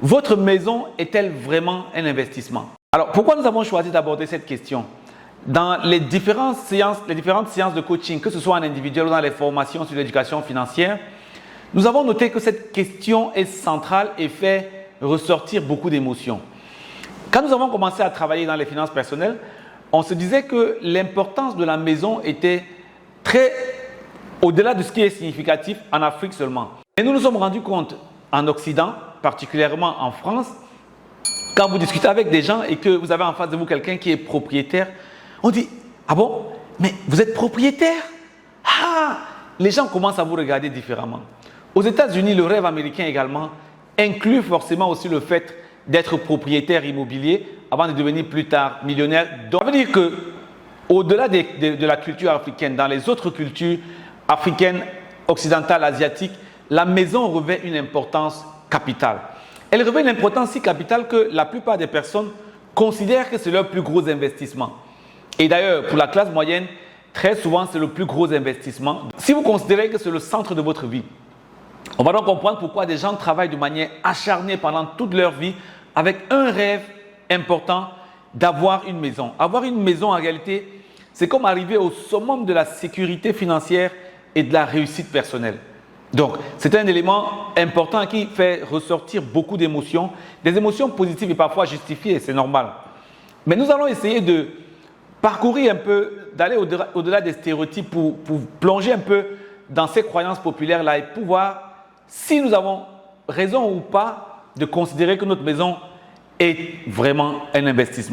Votre maison est-elle vraiment un investissement? Alors, pourquoi nous avons choisi d'aborder cette question? Dans les différentes séances de coaching, que ce soit en individuel ou dans les formations sur l'éducation financière, nous avons noté que cette question est centrale et fait ressortir beaucoup d'émotions. Quand nous avons commencé à travailler dans les finances personnelles, on se disait que l'importance de la maison était très au-delà de ce qui est significatif en Afrique seulement. Et nous nous sommes rendus compte en Occident, particulièrement en France, quand vous discutez avec des gens et que vous avez en face de vous quelqu'un qui est propriétaire, on dit « Ah bon, mais vous êtes propriétaire ?» Ah, les gens commencent à vous regarder différemment. Aux États-Unis, le rêve américain également inclut forcément aussi le fait d'être propriétaire immobilier avant de devenir plus tard millionnaire. Donc, ça veut dire que au-delà de la culture africaine, dans les autres cultures africaines, occidentales, asiatiques, la maison revêt une importance capitale. Elle revêt une importance si capitale que la plupart des personnes considèrent que c'est leur plus gros investissement. Et d'ailleurs, pour la classe moyenne, très souvent, c'est le plus gros investissement. Si vous considérez que c'est le centre de votre vie, on va donc comprendre pourquoi des gens travaillent de manière acharnée pendant toute leur vie avec un rêve important d'avoir une maison. Avoir une maison, en réalité, c'est comme arriver au summum de la sécurité financière et de la réussite personnelle. Donc, c'est un élément important qui fait ressortir beaucoup d'émotions, des émotions positives et parfois justifiées, c'est normal. Mais nous allons essayer de parcourir un peu, d'aller au-delà des stéréotypes pour plonger un peu dans ces croyances populaires-là et pour voir si nous avons raison ou pas de considérer que notre maison est vraiment un investissement.